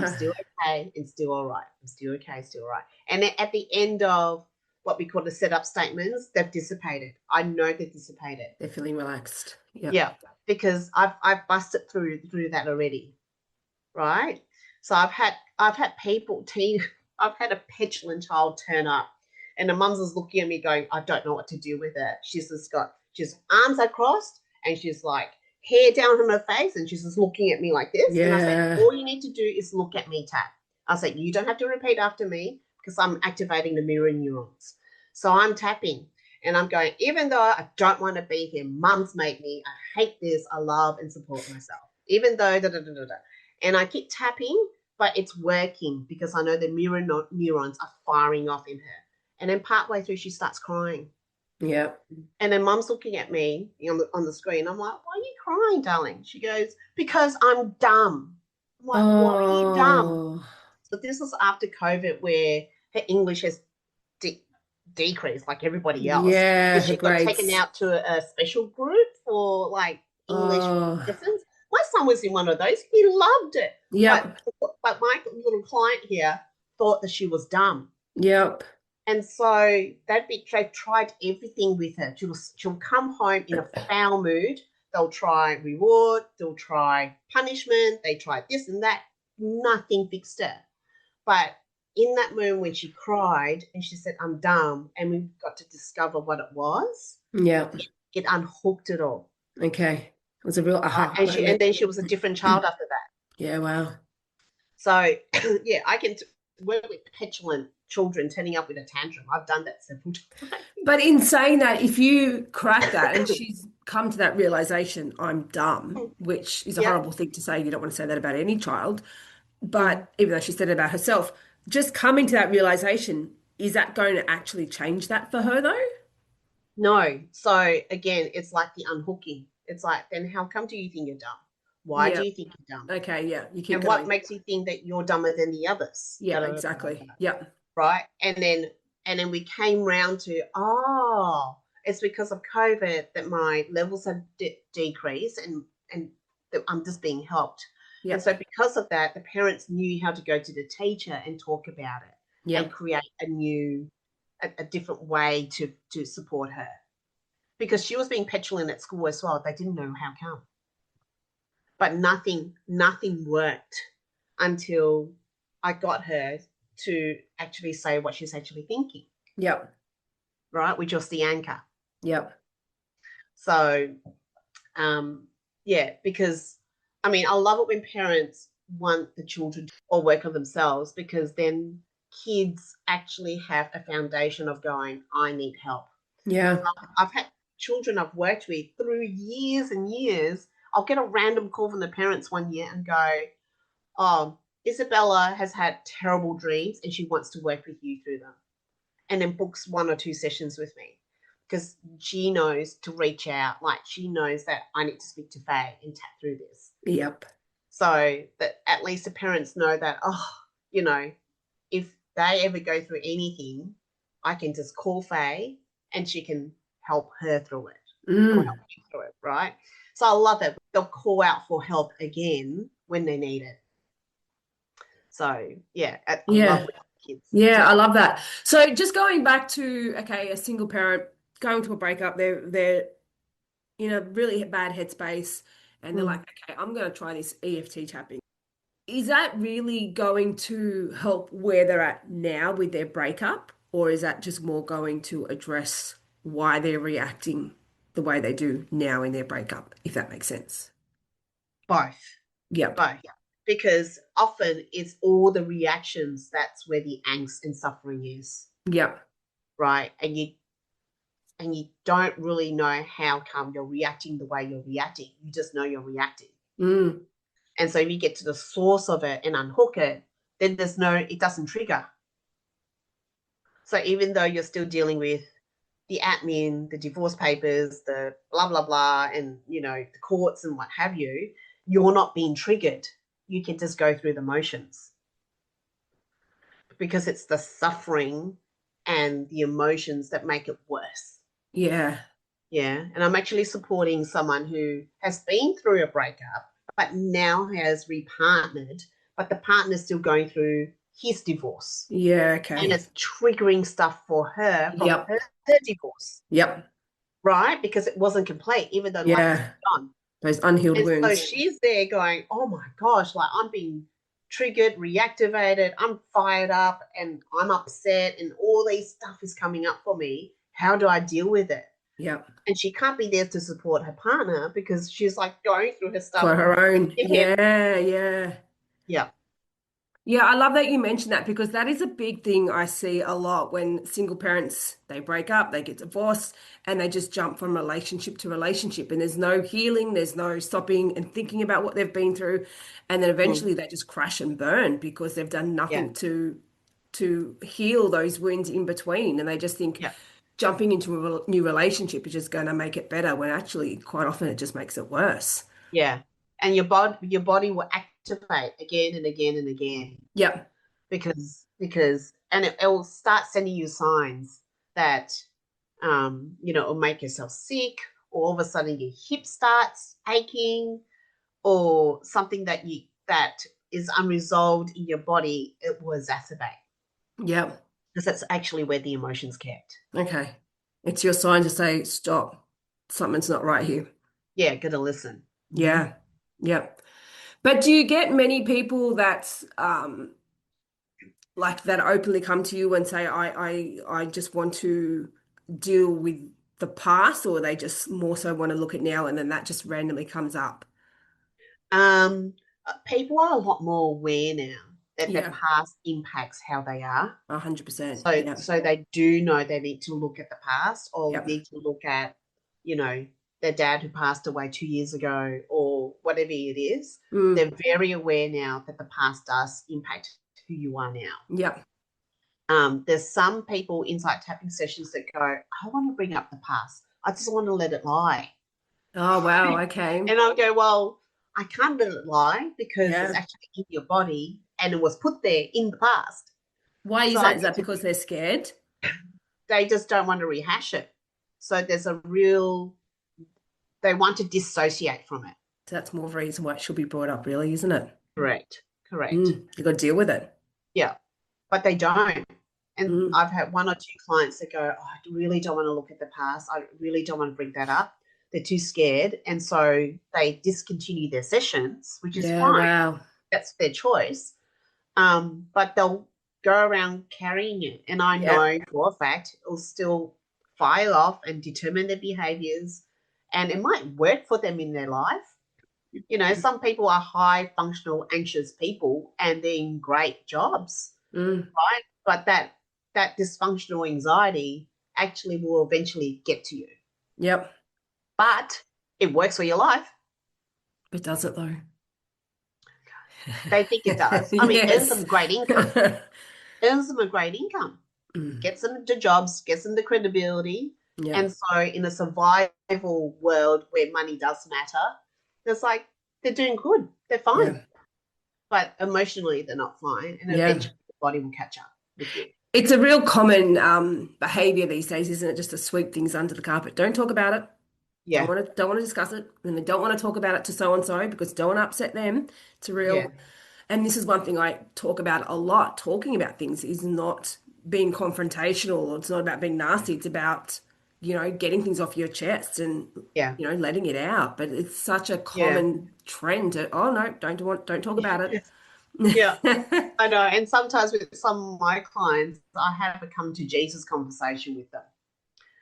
[SPEAKER 3] still okay and still all right. I'm still okay, still all right. And then at the end of what we call the setup statements, they've dissipated. I know they've dissipated.
[SPEAKER 2] They're feeling relaxed. Yep.
[SPEAKER 3] Yeah, because I've busted through that already, right? So I've had people, I've had a petulant child turn up, and the mum's is looking at me going, I don't know what to do with it. She's arms are crossed, and she's like hair down from her face, and she's just looking at me like this.
[SPEAKER 2] Yeah.
[SPEAKER 3] And I said, all you need to do is look at me tap. I said, you don't have to repeat after me because I'm activating the mirror neurons. So I'm tapping, and I'm going, even though I don't want to be here, Mum's made me, I hate this, I love and support myself. Even though, and I keep tapping but it's working because I know the mirror neurons are firing off in her. And then partway through, she starts crying.
[SPEAKER 2] Yeah.
[SPEAKER 3] And then mum's looking at me on the screen. I'm like, why are you crying, darling? She goes, because I'm dumb. I'm like, why are you dumb? So this was after COVID where her English has decreased like everybody else.
[SPEAKER 2] Yeah,
[SPEAKER 3] And
[SPEAKER 2] her
[SPEAKER 3] she got taken
[SPEAKER 2] grades.
[SPEAKER 3] out to a special group for like English lessons. My son was in one of those. He loved it.
[SPEAKER 2] Yep.
[SPEAKER 3] But my little client here thought that she was dumb.
[SPEAKER 2] Yep.
[SPEAKER 3] And so they've tried everything with her. She'll come home in a foul mood. They'll try reward. They'll try punishment. They try this and that. Nothing fixed her. But in that moment when she cried and she said, I'm dumb, and we got to discover what it was,
[SPEAKER 2] Yeah.
[SPEAKER 3] it unhooked it all.
[SPEAKER 2] Okay. It was a real aha.
[SPEAKER 3] And then she was a different child after that.
[SPEAKER 2] Yeah, wow.
[SPEAKER 3] So, yeah, I can work with petulant children turning up with a tantrum. I've done that several times.
[SPEAKER 2] But in saying that, if you crack that and she's come to that realization, I'm dumb, which is a horrible thing to say. You don't want to say that about any child. But even though she said it about herself, just coming to that realization, is that going to actually change that for her though?
[SPEAKER 3] No. So again, it's like the unhooking. It's like, then how come do you think you're dumb? Why do you think you're dumb?
[SPEAKER 2] Okay, yeah. You keep
[SPEAKER 3] and
[SPEAKER 2] going.
[SPEAKER 3] what makes you think that you're dumber than the others?
[SPEAKER 2] Yeah, exactly. Yeah.
[SPEAKER 3] Right. And then we came round to, it's because of COVID that my levels have decreased and that I'm just being helped. Yep. And so because of that, the parents knew how to go to the teacher and talk about it and create a different way to support her. Because she was being petulant at school as well. They didn't know how come. But nothing worked until I got her to actually say what she's actually thinking.
[SPEAKER 2] Yep.
[SPEAKER 3] Right? Which was the anchor.
[SPEAKER 2] Yep.
[SPEAKER 3] So, because, I mean, I love it when parents want the children to all work on themselves, because then kids actually have a foundation of going, I need help.
[SPEAKER 2] Yeah.
[SPEAKER 3] I've had children I've worked with through years and years. I'll get a random call from the parents one year and go, oh, Isabella has had terrible dreams and she wants to work with you through them. And then books 1 or 2 sessions with me because she knows to reach out. Like, she knows that I need to speak to Faye and tap through this.
[SPEAKER 2] Yep.
[SPEAKER 3] So that at least the parents know that, if they ever go through anything, I can just call Faye and she can help her through it. Or help me through it, right? So I love it. They'll call out for help again when they need it. So, I love it with kids.
[SPEAKER 2] Yeah, I love that. So just going back to, a single parent going to a breakup, they're in a really bad headspace and they're like, okay, I'm going to try this EFT tapping. Is that really going to help where they're at now with their breakup, or is that just more going to address why they're reacting the way they do now in their breakup, if that makes sense?
[SPEAKER 3] Both.
[SPEAKER 2] Yeah.
[SPEAKER 3] Both. Because often it's all the reactions that's where the angst and suffering is.
[SPEAKER 2] Yeah.
[SPEAKER 3] Right. And you don't really know how come you're reacting the way you're reacting. You just know you're reacting. And so if you get to the source of it and unhook it, then it doesn't trigger. So even though you're still dealing with the admin, the divorce papers, the blah, blah, blah, and, the courts and what have you, you're not being triggered. You can just go through the motions because it's the suffering and the emotions that make it worse.
[SPEAKER 2] Yeah.
[SPEAKER 3] Yeah. And I'm actually supporting someone who has been through a breakup, but now has repartnered, but the partner's still going through his divorce.
[SPEAKER 2] Yeah, okay.
[SPEAKER 3] And it's triggering stuff for her from her divorce.
[SPEAKER 2] Yep.
[SPEAKER 3] Right? Because it wasn't complete, even though life was gone.
[SPEAKER 2] Those unhealed wounds.
[SPEAKER 3] So she's there going, oh my gosh, like I'm being triggered, reactivated, I'm fired up and I'm upset and all these stuff is coming up for me. How do I deal with it?
[SPEAKER 2] Yeah.
[SPEAKER 3] And she can't be there to support her partner because she's like going through her stuff.
[SPEAKER 2] For her own.
[SPEAKER 3] Yeah.
[SPEAKER 2] Yeah.
[SPEAKER 3] Yeah.
[SPEAKER 2] Yeah, I love that you mentioned that because that is a big thing I see a lot when single parents, they break up, they get divorced, and they just jump from relationship to relationship, and there's no healing, there's no stopping and thinking about what they've been through, and then
[SPEAKER 3] Mm,
[SPEAKER 2] eventually they just crash and burn because they've done
[SPEAKER 3] yeah,
[SPEAKER 2] nothing to heal those wounds in between, and they just think
[SPEAKER 3] yeah,
[SPEAKER 2] jumping into a new relationship is just going to make it better when actually quite often it just makes it worse.
[SPEAKER 3] yeah. And your body will activate again and again and again
[SPEAKER 2] Yeah.
[SPEAKER 3] because and it will start sending you signs that it'll make yourself sick, or all of a sudden your hip starts aching, or something that is unresolved in your body, it will exacerbate
[SPEAKER 2] Yeah.
[SPEAKER 3] because that's actually where the emotion's kept.
[SPEAKER 2] Okay. It's your sign to say, stop. Something's not right here.
[SPEAKER 3] Yeah, gotta listen. Hmm.
[SPEAKER 2] Yeah. Yeah. But do you get many people that like that openly come to you and say, I just want to deal with the past, or they just more so want to look at now and then that just randomly comes up?
[SPEAKER 3] Um, People are a lot more aware now that their
[SPEAKER 2] Yeah.
[SPEAKER 3] past impacts how they are.
[SPEAKER 2] 100%.
[SPEAKER 3] So,
[SPEAKER 2] Yeah.
[SPEAKER 3] so they do know they need to look at the past, or
[SPEAKER 2] Yep.
[SPEAKER 3] need to look at, you know, their dad who passed away 2 years ago, or whatever it is.
[SPEAKER 2] Mm.
[SPEAKER 3] They're very aware now that the past does impact who you are now.
[SPEAKER 2] Yep.
[SPEAKER 3] There's some people inside tapping sessions that go, I want to bring up the past. I just want to let it lie.
[SPEAKER 2] Oh, wow. Okay.
[SPEAKER 3] And I'll go, well, I can't let it lie because it's
[SPEAKER 2] Yeah.
[SPEAKER 3] actually in your body and it was put there in the past.
[SPEAKER 2] Why
[SPEAKER 3] So
[SPEAKER 2] is
[SPEAKER 3] I
[SPEAKER 2] that? Is
[SPEAKER 3] need
[SPEAKER 2] that
[SPEAKER 3] to,
[SPEAKER 2] because they're scared?
[SPEAKER 3] they just don't want to rehash it. So there's a real, they want to dissociate from it.
[SPEAKER 2] So that's more of a reason why it should be brought up, really, isn't it?
[SPEAKER 3] Correct. Correct.
[SPEAKER 2] Mm. You got to deal with it.
[SPEAKER 3] Yeah. But they don't. And
[SPEAKER 2] Mm.
[SPEAKER 3] I've had one or two clients that go, oh, I really don't want to look at the past. I really don't want to bring that up. They're too scared. And so they discontinue their sessions, which is
[SPEAKER 2] Yeah.
[SPEAKER 3] fine.
[SPEAKER 2] Wow.
[SPEAKER 3] That's their choice. But they'll go around carrying it. And I
[SPEAKER 2] Yeah.
[SPEAKER 3] know for a fact it'll still file off and determine their behaviors. And it might work for them in their life. Some people are high functional, anxious people and they're in great jobs,
[SPEAKER 2] Mm.
[SPEAKER 3] right? But that dysfunctional anxiety actually will eventually get to you.
[SPEAKER 2] Yep.
[SPEAKER 3] But it works for your life.
[SPEAKER 2] It does it though.
[SPEAKER 3] They think it does. I mean, earns them
[SPEAKER 2] Yes.
[SPEAKER 3] great income. Earns them a great income.
[SPEAKER 2] Mm.
[SPEAKER 3] Gets them the jobs, gets them the credibility.
[SPEAKER 2] Yeah.
[SPEAKER 3] And so in a survival world where money does matter, it's like they're doing good. They're fine.
[SPEAKER 2] Yeah.
[SPEAKER 3] But emotionally they're not fine. And
[SPEAKER 2] Yeah.
[SPEAKER 3] eventually the body will catch up with you.
[SPEAKER 2] It's a real common behavior these days, isn't it? Just to sweep things under the carpet. Don't talk about it.
[SPEAKER 3] Yeah.
[SPEAKER 2] Don't want to discuss it. And they don't want to talk about it to so and so because don't want to upset them. It's a
[SPEAKER 3] Yeah.
[SPEAKER 2] real, and this is one thing I talk about a lot. Talking about things is not being confrontational. It's not about being nasty. It's about, getting things off your chest and,
[SPEAKER 3] Yeah.
[SPEAKER 2] letting it out. But it's such a
[SPEAKER 3] Yeah.
[SPEAKER 2] common trend to, oh no, don't talk about it.
[SPEAKER 3] Yeah. I know. And sometimes with some of my clients, I have a come to Jesus conversation with them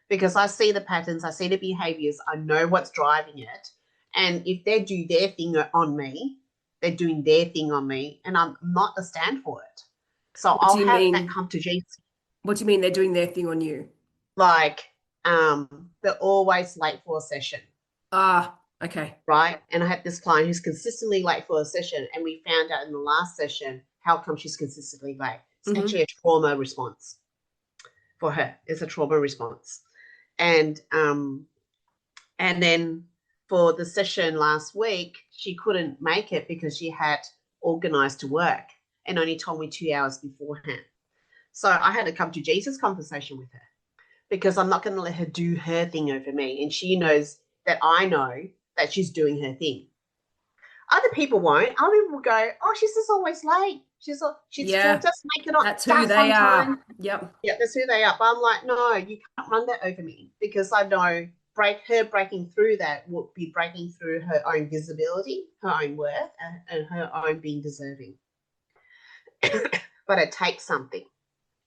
[SPEAKER 3] because I see the patterns, I see the behaviors, I know what's driving it. And if they do their thing on me, they're doing their thing on me, and I'm not a stand for it. So
[SPEAKER 2] What
[SPEAKER 3] I'll
[SPEAKER 2] do you
[SPEAKER 3] have that
[SPEAKER 2] mean?
[SPEAKER 3] come to Jesus.
[SPEAKER 2] What do you mean they're doing their thing on you?
[SPEAKER 3] Like, they're always late for a session,
[SPEAKER 2] Ah, okay.
[SPEAKER 3] right? And I had this client who's consistently late for a session, and we found out in the last session how come she's consistently late. It's
[SPEAKER 2] Hmm.
[SPEAKER 3] actually a trauma response for her. It's a trauma response. And then for the session last week, she couldn't make it because she had organized to work and only told me 2 hours beforehand. So I had a come to Jesus conversation with her because I'm not going to let her do her thing over me. And she knows that I know that she's doing her thing. Other people won't. Other people will go, oh, she's just always late. She's
[SPEAKER 2] Yeah,
[SPEAKER 3] just make it on
[SPEAKER 2] that's who
[SPEAKER 3] starts
[SPEAKER 2] they
[SPEAKER 3] on time.
[SPEAKER 2] are. Yep.
[SPEAKER 3] Yeah, that's who they are. But I'm like, no, you can't run that over me because I know breaking through that would be breaking through her own visibility, her own worth, and her own being deserving. But it takes something.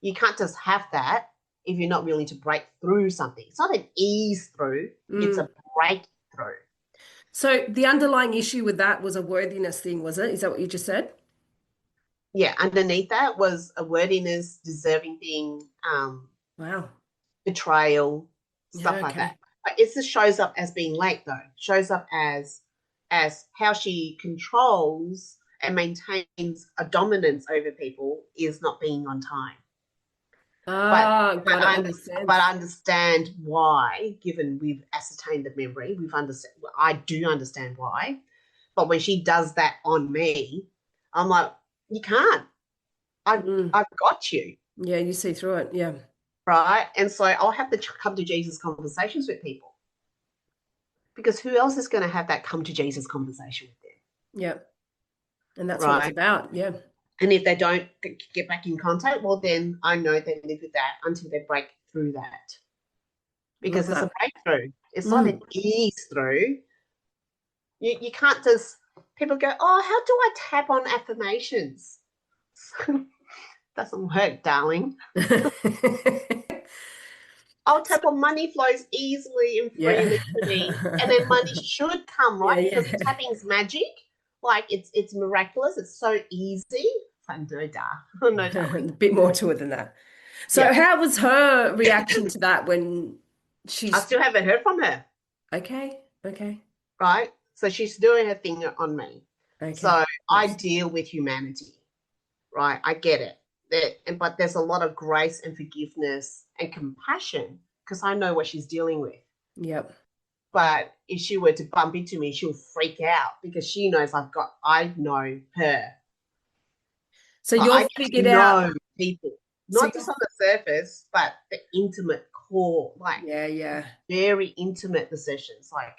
[SPEAKER 3] You can't just have that if you're not willing to break through something. It's not an ease through, it's a breakthrough.
[SPEAKER 2] So the underlying issue with that was a worthiness thing, was it? Is that what you just said?
[SPEAKER 3] Yeah, underneath that was a worthiness, deserving thing,
[SPEAKER 2] Wow.
[SPEAKER 3] betrayal,
[SPEAKER 2] Yeah,
[SPEAKER 3] stuff like
[SPEAKER 2] okay.
[SPEAKER 3] that. But it just shows up as being late though. Shows up as how she controls and maintains a dominance over people is not being on time. But
[SPEAKER 2] Got it. That makes
[SPEAKER 3] but I
[SPEAKER 2] sense.
[SPEAKER 3] understand why, given we've ascertained the memory, I do understand why. But when she does that on me, I'm like, you can't.
[SPEAKER 2] Mm.
[SPEAKER 3] I've got you.
[SPEAKER 2] Yeah, you see through it. Yeah.
[SPEAKER 3] Right. And so I'll have the come to Jesus conversations with people because who else is going to have that come to Jesus conversation with them?
[SPEAKER 2] Yeah. And that's what it's
[SPEAKER 3] Right.
[SPEAKER 2] about. Yeah.
[SPEAKER 3] And if they don't get back in contact, well, then I know they live with that until they break through that
[SPEAKER 2] Love
[SPEAKER 3] because it's a
[SPEAKER 2] that.
[SPEAKER 3] breakthrough. It's not an
[SPEAKER 2] Mm.
[SPEAKER 3] ease through. You can't just, people go, oh, how do I tap on affirmations? Doesn't work, darling. I'll
[SPEAKER 2] So,
[SPEAKER 3] tap on money flows easily and
[SPEAKER 2] yeah.
[SPEAKER 3] freely to me, and then money should come,
[SPEAKER 2] Yeah,
[SPEAKER 3] right? Because
[SPEAKER 2] yeah.
[SPEAKER 3] tapping's magic. Like it's miraculous. It's so easy. Like, no, no,
[SPEAKER 2] A
[SPEAKER 3] darling.
[SPEAKER 2] bit more to it than that. So
[SPEAKER 3] Yeah,
[SPEAKER 2] how was her reaction to that when
[SPEAKER 3] I
[SPEAKER 2] she's
[SPEAKER 3] still haven't heard from her.
[SPEAKER 2] okay, okay,
[SPEAKER 3] Right, so she's doing her thing on me.
[SPEAKER 2] okay.
[SPEAKER 3] So I
[SPEAKER 2] Yes.
[SPEAKER 3] deal with humanity, right? I get it. But there's a lot of grace and forgiveness and compassion because I know what she's dealing with.
[SPEAKER 2] Yep.
[SPEAKER 3] But if she were to bump into me, she'll freak out because she knows I know her.
[SPEAKER 2] So
[SPEAKER 3] I
[SPEAKER 2] you've
[SPEAKER 3] get to
[SPEAKER 2] figured out
[SPEAKER 3] know people,
[SPEAKER 2] so
[SPEAKER 3] not just
[SPEAKER 2] you're
[SPEAKER 3] on the surface, but the intimate core, like
[SPEAKER 2] yeah, yeah.
[SPEAKER 3] very intimate, the sessions. Like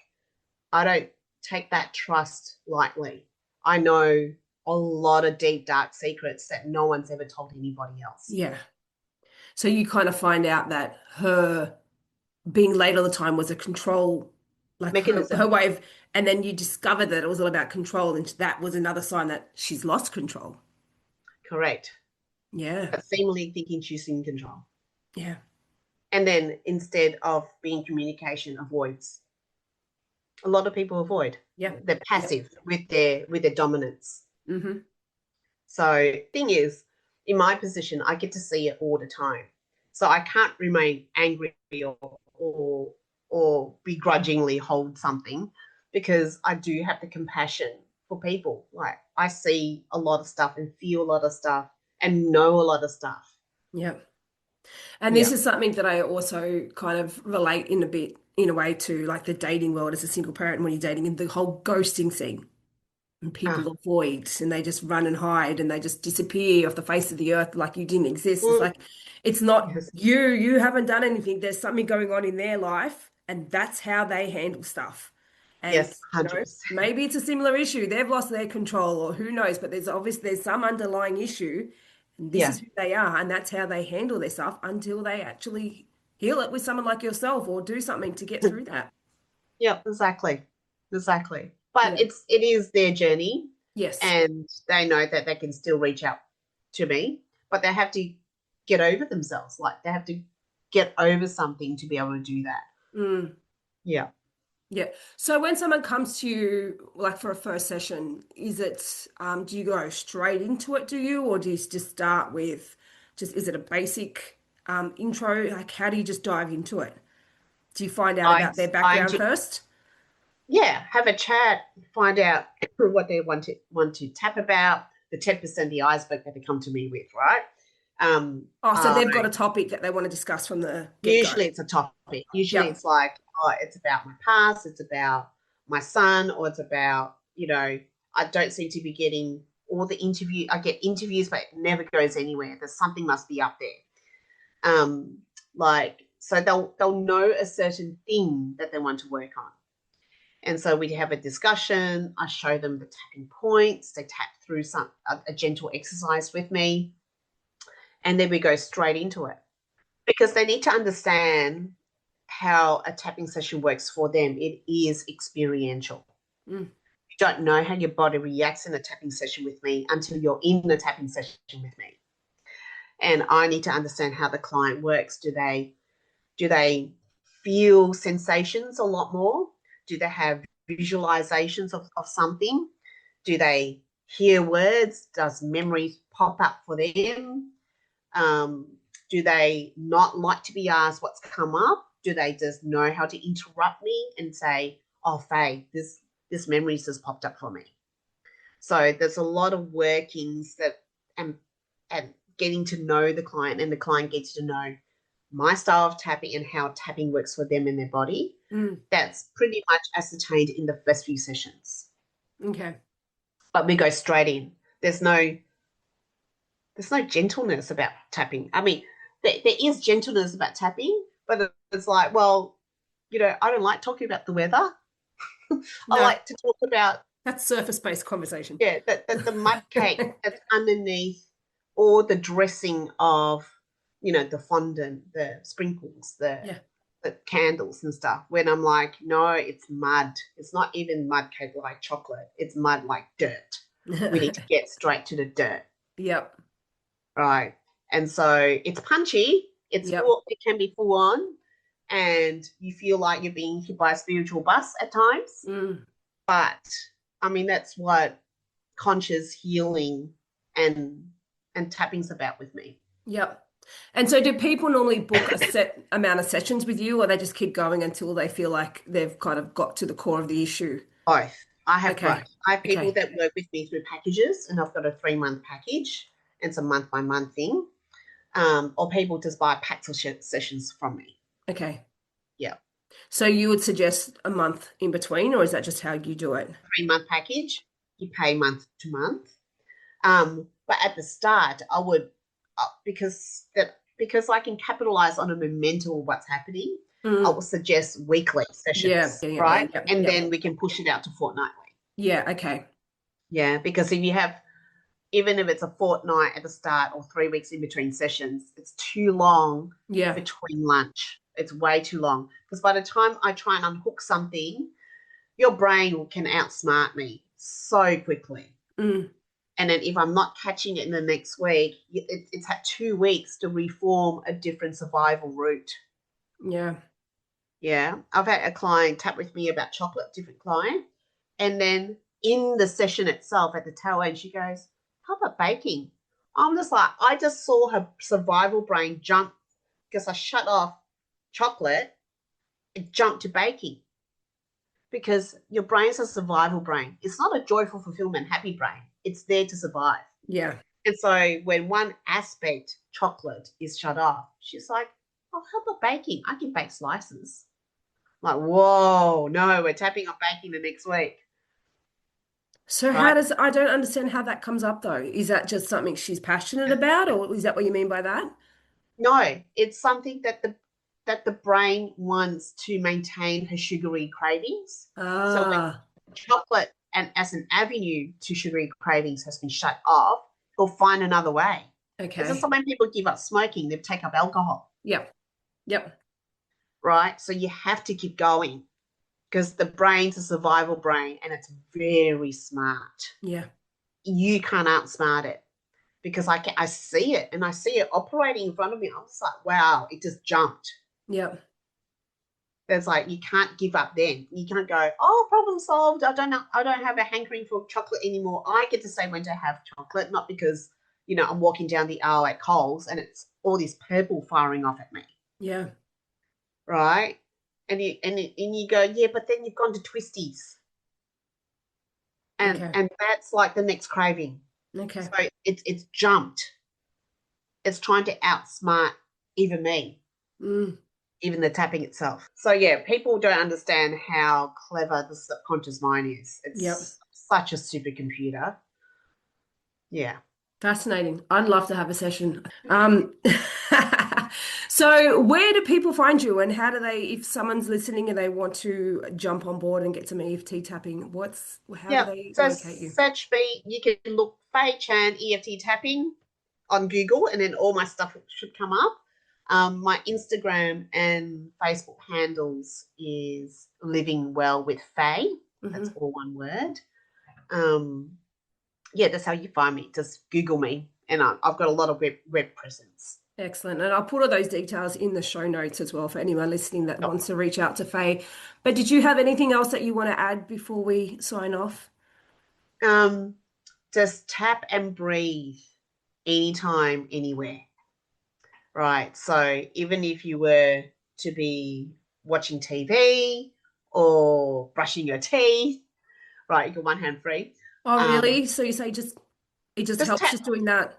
[SPEAKER 3] I don't take that trust lightly. I know a lot of deep, dark secrets that no one's ever told anybody else.
[SPEAKER 2] Yeah. So you kind of find out that her being late all the time was a control, like
[SPEAKER 3] Mechanism,
[SPEAKER 2] her way of, and then you discover that it was all about control, and that was another sign that she's lost control.
[SPEAKER 3] correct.
[SPEAKER 2] Yeah.
[SPEAKER 3] But seemingly thinking she's in control.
[SPEAKER 2] Yeah.
[SPEAKER 3] And then instead of being communication, avoids. A lot of people avoid.
[SPEAKER 2] Yeah.
[SPEAKER 3] They're
[SPEAKER 2] Yeah.
[SPEAKER 3] passive with their dominance.
[SPEAKER 2] Mm-hmm.
[SPEAKER 3] So thing is, in my position, I get to see it all the time. So I can't remain angry or or begrudgingly hold something because I do have the compassion for people. Like I see a lot of stuff and feel a lot of stuff and know a lot of stuff.
[SPEAKER 2] Yeah. And this
[SPEAKER 3] Yeah.
[SPEAKER 2] is something that I also kind of relate in a bit, in a way, to like the dating world as a single parent when you're dating and the whole ghosting thing. And people
[SPEAKER 3] Ah,
[SPEAKER 2] avoid and they just run and hide and they just disappear off the face of the earth like you didn't exist. It's
[SPEAKER 3] mm,
[SPEAKER 2] like, it's not
[SPEAKER 3] yes.
[SPEAKER 2] you, you haven't done anything. There's something going on in their life, and that's how they handle stuff. And,
[SPEAKER 3] Yes, 100%.
[SPEAKER 2] maybe it's a similar issue. They've lost their control or who knows, but there's some underlying issue. And this
[SPEAKER 3] Yeah.
[SPEAKER 2] is who they are, and that's how they handle their stuff until they actually heal it with someone like yourself or do something to get through that.
[SPEAKER 3] Yeah, exactly. Exactly. But
[SPEAKER 2] Yeah.
[SPEAKER 3] it is their journey
[SPEAKER 2] Yes.
[SPEAKER 3] and they know that they can still reach out to me, but they have to get over themselves. Like they have to get over something to be able to do that.
[SPEAKER 2] Mm.
[SPEAKER 3] Yeah.
[SPEAKER 2] Yeah. So when someone comes to you, like for a first session, do you go straight into it, do you? Or do you just start with is it a basic intro? Like, how do you just dive into it? Do you find out
[SPEAKER 3] I
[SPEAKER 2] about their
[SPEAKER 3] I
[SPEAKER 2] background
[SPEAKER 3] do,
[SPEAKER 2] first?
[SPEAKER 3] yeah, have a chat, find out what they want to tap about, the 10% of the iceberg that they come to me with, right?
[SPEAKER 2] Oh, so
[SPEAKER 3] I
[SPEAKER 2] they've got a topic that they want to discuss from the get-go.
[SPEAKER 3] Usually it's a topic. Usually
[SPEAKER 2] Yep.
[SPEAKER 3] it's like, oh, it's about my past, it's about my son, or it's about, I don't seem to be getting all the interview. I get interviews, but it never goes anywhere. There's something must be up there. So they'll know a certain thing that they want to work on. And so we have a discussion. I show them the tapping points. They tap through a gentle exercise with me, and then we go straight into it because they need to understand how a tapping session works for them. It is experiential.
[SPEAKER 2] Mm.
[SPEAKER 3] You don't know how your body reacts in a tapping session with me until you're in a tapping session with me. And I need to understand how the client works. Do they feel sensations a lot more? Do they have visualizations of something? Do they hear words? Does memory pop up for them? Do they not like to be asked what's come up? Do they just know how to interrupt me and say, oh, Faye, this memory's just popped up for me? So there's a lot of workings that and getting to know the client, and the client gets to know my style of tapping and how tapping works for them in their body. That's pretty much ascertained in the first few sessions.
[SPEAKER 2] Okay.
[SPEAKER 3] But we go straight in. There's no gentleness about tapping. I mean, there is gentleness about tapping, but it's like, well, I don't like talking about the weather.
[SPEAKER 2] No.
[SPEAKER 3] I like to talk about
[SPEAKER 2] that's surface-based conversation.
[SPEAKER 3] Yeah, the mud cake that's underneath, or the dressing of, the fondant, the sprinkles, the candles and stuff. When I'm like, no, it's mud. It's not even mud cake like chocolate. It's mud like dirt. We need to get straight to the dirt.
[SPEAKER 2] Yep.
[SPEAKER 3] Right. And so it's punchy. It can be full on, and you feel like you're being hit by a spiritual bus at times. But I mean, that's what conscious healing and tapping's about with me.
[SPEAKER 2] Yep. And so do people normally book a set amount of sessions with you, or they just keep going until they feel like they've kind of got to the core of the issue?
[SPEAKER 3] Both. I have both. I have people that work with me through packages, and I've got a 3-month package, and it's a month-by-month thing. Or people just buy packs of sessions from me. Okay. Yeah.
[SPEAKER 2] So you would suggest a month in between, or is that just how you do it?
[SPEAKER 3] 3-month package, you pay month to month. But at the start, I would, because I can capitalize on a momentum of what's happening, I will suggest weekly sessions, right? And then we can push it out to fortnightly.
[SPEAKER 2] Yeah, okay.
[SPEAKER 3] Yeah, because even if it's a fortnight at the start or 3 weeks in between sessions, it's too long between lunch. It's way too long. Because by the time I try and unhook something, your brain can outsmart me so quickly. And then if I'm not catching it in the next week, it's had 2 weeks to reform a different survival route.
[SPEAKER 2] Yeah.
[SPEAKER 3] Yeah. I've had a client tap with me about chocolate, different client. And then in the session itself at the tail end, she goes, how about baking? I'm just like, I just saw her survival brain jump because I shut off chocolate and jumped to baking. Because your brain's a survival brain. It's not a joyful, fulfillment, happy brain. It's there to survive.
[SPEAKER 2] Yeah.
[SPEAKER 3] And so when one aspect, chocolate, is shut off, she's like, oh, how about baking? I can bake slices. I'm like, whoa, no, we're tapping on baking the next week.
[SPEAKER 2] So I don't understand how that comes up though. Is that just something she's passionate about, or is that what you mean by that?
[SPEAKER 3] No, it's something that the brain wants to maintain her sugary cravings. So when chocolate and as an avenue to sugary cravings has been shut off, they'll find another way.
[SPEAKER 2] Okay.
[SPEAKER 3] It's just like when people give up smoking, they take up alcohol.
[SPEAKER 2] Yep.
[SPEAKER 3] Right? So you have to keep going because the brain's a survival brain and it's very smart.
[SPEAKER 2] Yeah.
[SPEAKER 3] You can't outsmart it because I see it and I see it operating in front of me. I'm just like, wow, it just jumped.
[SPEAKER 2] Yep.
[SPEAKER 3] There's like, you can't give up then. You can't go, oh, problem solved. I don't have a hankering for chocolate anymore. I get to say when to have chocolate, not because, I'm walking down the aisle at Coles and it's all this purple firing off at me.
[SPEAKER 2] Yeah.
[SPEAKER 3] Right? And you go, yeah, but then you've gone to Twisties. And that's like the next craving.
[SPEAKER 2] Okay.
[SPEAKER 3] So it's jumped. It's trying to outsmart even me. Even the tapping itself. So, yeah, people don't understand how clever the subconscious mind is. It's such a supercomputer. Yeah.
[SPEAKER 2] Fascinating. I'd love to have a session. So where do people find you, and how do they, if someone's listening and they want to jump on board and get some EFT tapping, how do they locate you?
[SPEAKER 3] Search me. You can look Faye Chan EFT tapping on Google and then all my stuff should come up. My Instagram and Facebook handles is Living Well with Faye. That's all one word. That's how you find me. Just Google me, and I've got a lot of web presence.
[SPEAKER 2] Excellent. And I'll put all those details in the show notes as well for anyone listening that wants to reach out to Faye. But did you have anything else that you want to add before we sign off?
[SPEAKER 3] Just tap and breathe. anytime, anywhere, right? So even if you were to be watching TV or brushing your teeth, right, you got one hand free.
[SPEAKER 2] Oh, really? So you say it just helps just doing that?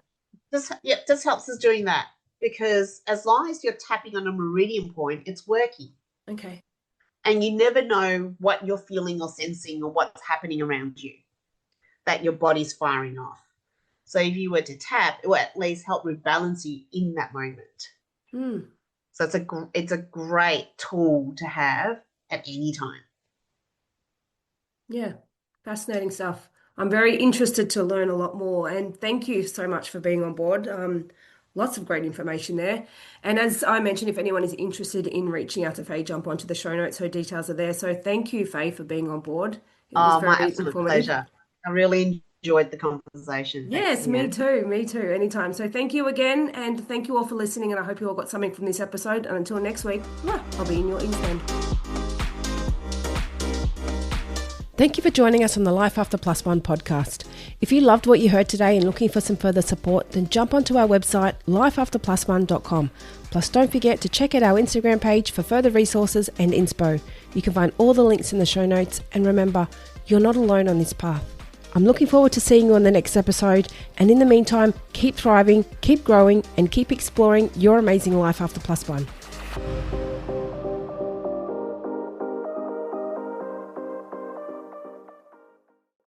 [SPEAKER 3] Just helps us doing that, because as long as you're tapping on a meridian point, it's working.
[SPEAKER 2] Okay.
[SPEAKER 3] And you never know what you're feeling or sensing or what's happening around you that your body's firing off. So if you were to tap, it will at least help rebalance you in that moment. So it's a great tool to have at any time.
[SPEAKER 2] Yeah, fascinating stuff. I'm very interested to learn a lot more, and thank you so much for being on board. Lots of great information there. And as I mentioned, if anyone is interested in reaching out to Faye, jump onto the show notes. Her details are there. So thank you, Faye, for being on board. It was
[SPEAKER 3] My
[SPEAKER 2] very
[SPEAKER 3] absolute
[SPEAKER 2] informative.
[SPEAKER 3] pleasure. I really enjoyed the conversation.
[SPEAKER 2] Yes, me too. Me too. Anytime. So thank you again, and thank you all for listening. And I hope you all got something from this episode. And until next week, I'll be in your earstand.
[SPEAKER 1] Thank you for joining us on the Life After Plus One podcast. If you loved what you heard today and looking for some further support, then jump onto our website, lifeafterplusone.com. Plus, don't forget to check out our Instagram page for further resources and inspo. You can find all the links in the show notes. And remember, you're not alone on this path. I'm looking forward to seeing you on the next episode. And in the meantime, keep thriving, keep growing, and keep exploring your amazing life after plus one.